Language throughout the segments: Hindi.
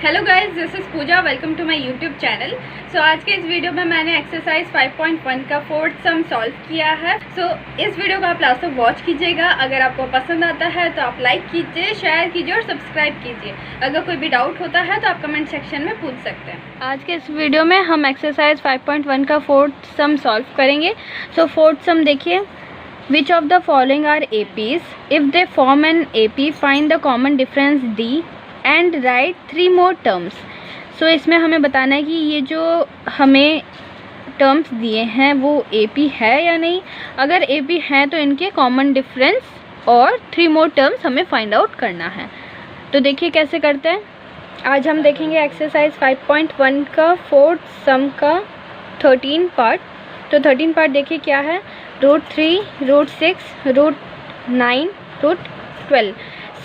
Hello guys, this is Pooja. Welcome to my YouTube channel. So आज के इस वीडियो में मैंने एक्सरसाइज 5.1 का फोर्थ सम सॉल्व किया है। सो इस वीडियो को आप लास्ट तक वॉच कीजिएगा। अगर आपको पसंद आता है तो आप लाइक कीजिए, शेयर कीजिए और सब्सक्राइब कीजिए। अगर कोई भी डाउट होता है तो आप कमेंट सेक्शन में पूछ सकते हैं। आज के इस वीडियो में हम एक्सरसाइज 5.1 का फोर्थ सम सॉल्व करेंगे। सो फोर्थ सम देखिए, Which of the following are APs? If they form an AP, find the common difference D and write 3 more terms. So इसमें हमें बताना है कि ये जो हमें टर्म्स दिए हैं वो AP है या नहीं। अगर AP हैं तो इनके कॉमन डिफरेंस और 3 more terms हमें फाइंड आउट करना है। तो देखिए कैसे करते हैं। आज हम देखेंगे एक्सरसाइज 5.1 का फोर्थ सम का 13 पार्ट। तो 13 पार्ट देखिए क्या है। √3, √6, √9, √12।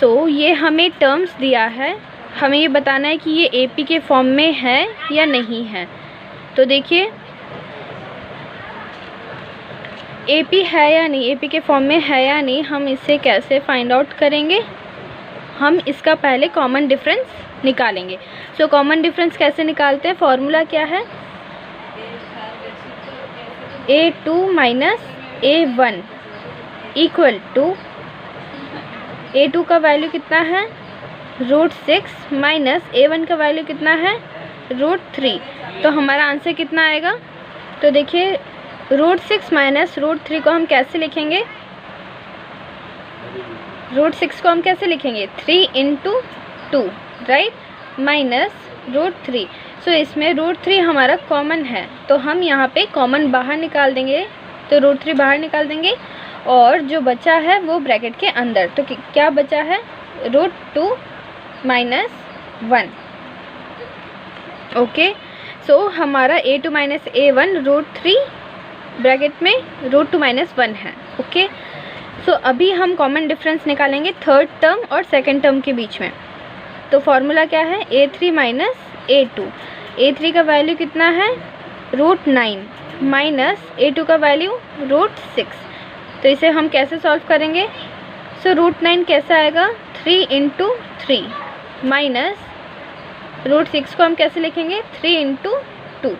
सो ये हमें टर्म्स दिया है, हमें ये बताना है कि ये AP के फॉर्म में है या नहीं है। तो देखिए AP है या नहीं, AP के फॉर्म में है या नहीं, हम इसे कैसे फाइंड आउट करेंगे। हम इसका पहले कॉमन डिफरेंस निकालेंगे। सो कॉमन डिफरेंस कैसे निकालते हैं, फॉर्मूला क्या है, A2 minus A1 equal to A2 का वैल्यू कितना है √6 माइनस A1 का वैल्यू कितना है √3। तो हमारा आंसर कितना आएगा। तो देखिए √6 माइनस √3 को हम कैसे लिखेंगे, √6 को हम कैसे लिखेंगे 3 × 2 राइट, माइनस √3। सो इसमें √3 हमारा कॉमन है तो हम यहाँ पे कॉमन बाहर निकाल देंगे। तो √3 बाहर निकाल देंगे और जो बचा है वो ब्रैकेट के अंदर। तो क्या बचा है √2 माइनस 1। ओके, सो हमारा A2 माइनस A1 √3 ब्रैकेट में √2 माइनस 1 है। ओके, सो अभी हम कॉमन डिफरेंस निकालेंगे थर्ड टर्म और सेकंड टर्म के बीच में। तो फॉर्मूला क्या है, A3 माइनस A2। A3 का वैल्यू कितना है √9 माइनस A2 का वैल्यू √6। तो इसे हम कैसे सॉल्व करेंगे। सो √9 कैसा आएगा 3 × 3 माइनस √6 को हम कैसे लिखेंगे 3 × 2।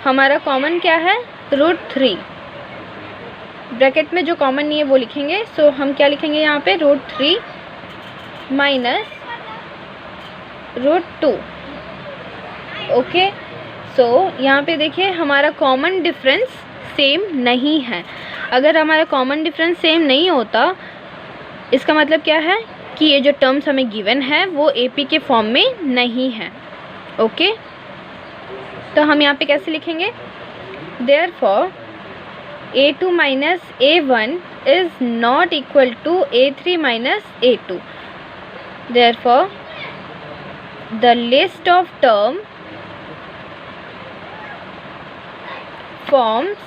हमारा कॉमन क्या है √3, ब्रैकेट में जो कॉमन नहीं है वो लिखेंगे। सो हम क्या लिखेंगे यहाँ पे √3 माइनस √2। ओके, सो यहाँ पे देखिए हमारा कॉमन डिफरेंस सेम नहीं है। अगर हमारा कॉमन डिफरेंस सेम नहीं होता इसका मतलब क्या है कि ये जो टर्म्स हमें गिवन है वो AP के फॉर्म में नहीं है। ओके, तो हम यहाँ पे कैसे लिखेंगे, therefore A2 minus A1 is not equal to A3 minus A2। Therefore the list of term forms,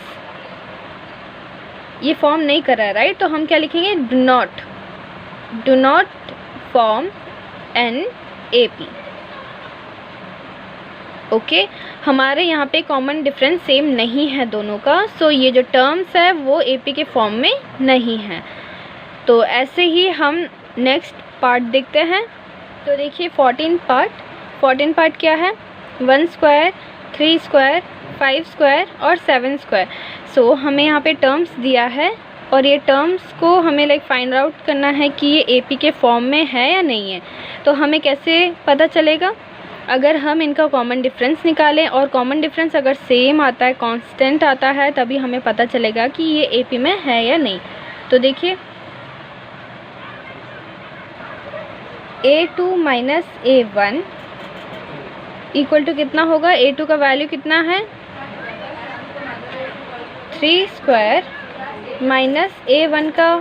ये फॉर्म नहीं कर रहा है राइट, तो हम क्या लिखेंगे do not form an AP। Okay, हमारे यहाँ पे कॉमन डिफरेंस सेम नहीं है दोनों का। सो ये जो टर्म्स है वो AP के फॉर्म में नहीं है। तो ऐसे ही हम नेक्स्ट पार्ट देखते हैं। तो देखिए 14 पार्ट क्या है, 1 स्क्वायर, 3 स्क्वायर, 5 स्क्वायर और 7 स्क्वायर। सो हमें यहाँ पे टर्म्स दिया है और ये टर्म्स को हमें फाइंड आउट करना है कि ये AP के फॉर्म में है या नहीं है। तो हमें कैसे पता चलेगा, अगर हम इनका कॉमन डिफरेंस निकालें और कॉमन डिफरेंस अगर सेम आता है, कांस्टेंट आता है, तभी हमें पता चलेगा कि ये AP में है या नहीं। तो देखिए A2 minus A1 equal to कितना होगा, A2 का वैल्यू कितना है 3 स्क्वायर माइनस A1 का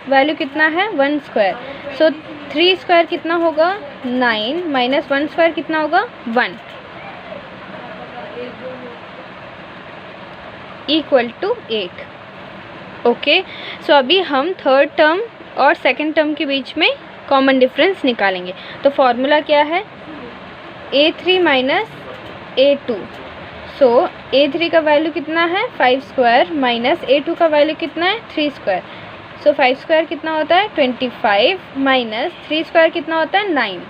वैल्यू कितना है 1 स्क्वायर। सो 3 स्क्वायर कितना होगा 9 माइनस 1 स्क्वायर कितना होगा 1 इक्वल टू 8। ओके, सो अभी हम थर्ड टर्म और सेकंड टर्म के बीच में कॉमन डिफरेंस निकालेंगे। तो फॉर्मूला क्या है A3 माइनस A2। सो A3 का वैल्यू कितना है 5 स्क्वायर माइनस A2 का वैल्यू कितना है 3 स्क्वायर। सो 5 स्क्वायर कितना होता है 25 माइनस 3 स्क्वायर कितना होता है 9।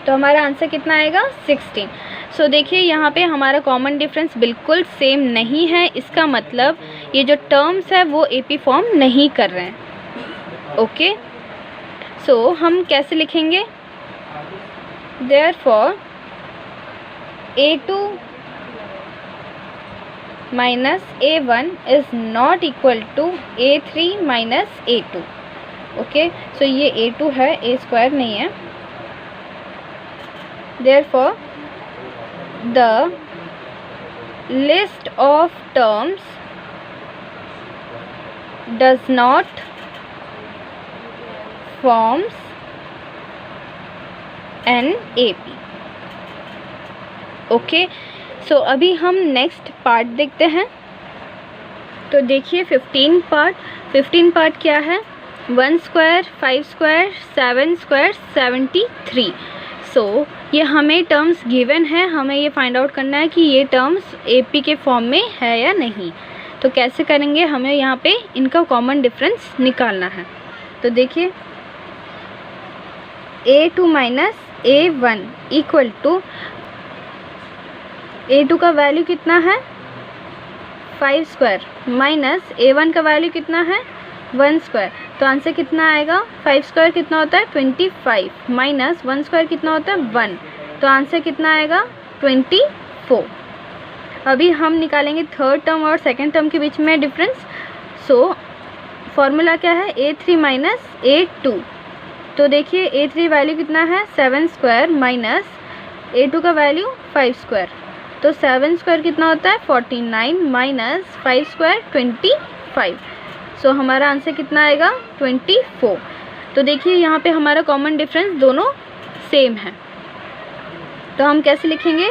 तो हमारा आंसर कितना आएगा 16। सो देखिए यहाँ पे हमारा कॉमन डिफरेंस बिल्कुल सेम नहीं है, इसका मतलब ये जो टर्म्स है वो AP फॉर्म नहीं कर रहे हैं। ओके, सो हम कैसे लिखेंगे? Therefore A2 minus A1 is not equal to A3 minus A2। Okay, so ये A2 है, A स्क्वायर नहीं है। Therefore the list of terms does not forms an AP। Okay, so अभी हम नेक्स्ट पार्ट देखते हैं। तो देखिए 15 पार्ट क्या है? 1 स्क्वायर, 5 स्क्वायर, 7 स्क्वायर, 73। सो ये हमें टर्म्स गिवन है, हमें ये फाइंड आउट करना है कि ये टर्म्स AP के फॉर्म में है या नहीं। तो कैसे करेंगे? हमें यहाँ पे इनका कॉमन डिफरेंस निकालना है। तो देखिए A2 minus A1 equal to A2 का वैल्यू कितना है 5 स्क्वायर माइनस A1 का वैल्यू कितना है 1 स्क्वायर। तो आंसर कितना आएगा? 5 स्क्वायर कितना होता है 25 माइनस 1 स्क्वायर कितना होता है 1। तो आंसर कितना आएगा 24। अभी हम निकालेंगे थर्ड टर्म और सेकंड टर्म के बीच में डिफरेंस। सो फॉर्मूला क्या है? A3 minus A2। तो देखिए A3 वैल्यू कितना है 7 स्क्वायर माइनस A2 का वैल्यू 5 स्क्वायर। तो 7 स्क्वायर कितना होता है 49 माइनस 5 स्क्वायर 25। सो हमारा आंसर कितना आएगा 24। तो देखिए यहाँ पे हमारा कॉमन डिफरेंस दोनों सेम है। तो हम कैसे लिखेंगे?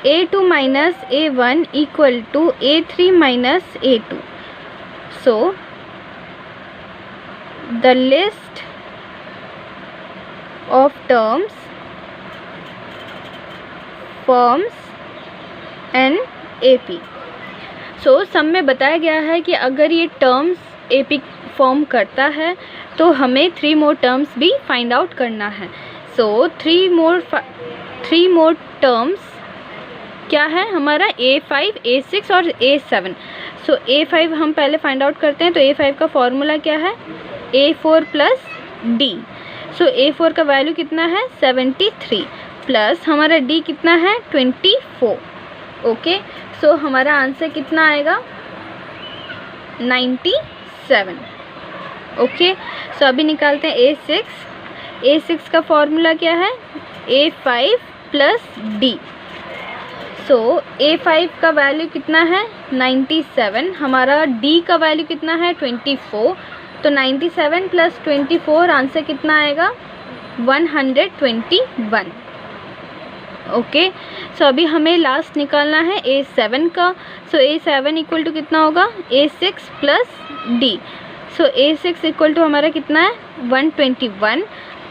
A2 minus A1 equal to A3 minus A2। So the list of terms forms an AP। So sum में बताया गया है कि अगर ये टर्म्स AP फॉर्म करता है तो हमें 3 मोर टर्म्स भी फाइंड आउट करना है। सो 3 मोर टर्म्स क्या है हमारा? A5, A6 और A7। सो A5 हम पहले फाइंड आउट करते हैं। तो A5 का फॉर्मूला क्या है? A4 plus D। सो A4 का वैल्यू कितना है 73 प्लस हमारा D कितना है 24। ओके, सो हमारा आंसर कितना आएगा 97। ओके, सो अभी निकालते हैं A6 का फॉर्मूला क्या है? A5 plus D। सो A5 का वैल्यू कितना है 97, हमारा D का वैल्यू कितना है 24। तो 97 प्लस 24 आंसर कितना आएगा 121। ओके, सो अभी हमें लास्ट निकालना है A7 का। सो A7 इक्वल टू कितना होगा A6 plus D। So A6 equal to हमारा कितना है 121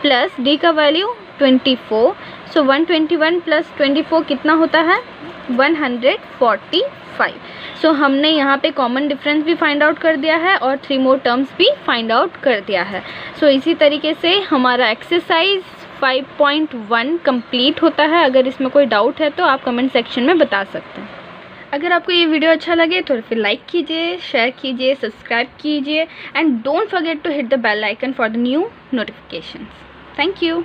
प्लस D का वैल्यू 24। सो 121 प्लस 24 कितना होता है 145। सो हमने यहाँ पे कॉमन डिफरेंस भी फाइंड आउट कर दिया है और 3 मोर टर्म्स भी फाइंड आउट कर दिया है। सो इसी तरीके से हमारा एक्सरसाइज 5.1 कंप्लीट होता है। अगर इसमें कोई डाउट है तो आप कमेंट सेक्शन में बता सकते हैं। अगर आपको ये वीडियो अच्छा लगे तो फिर लाइक कीजिए, शेयर कीजिए, सब्सक्राइब कीजिए and don't forget to hit the bell icon for the new notifications. Thank you.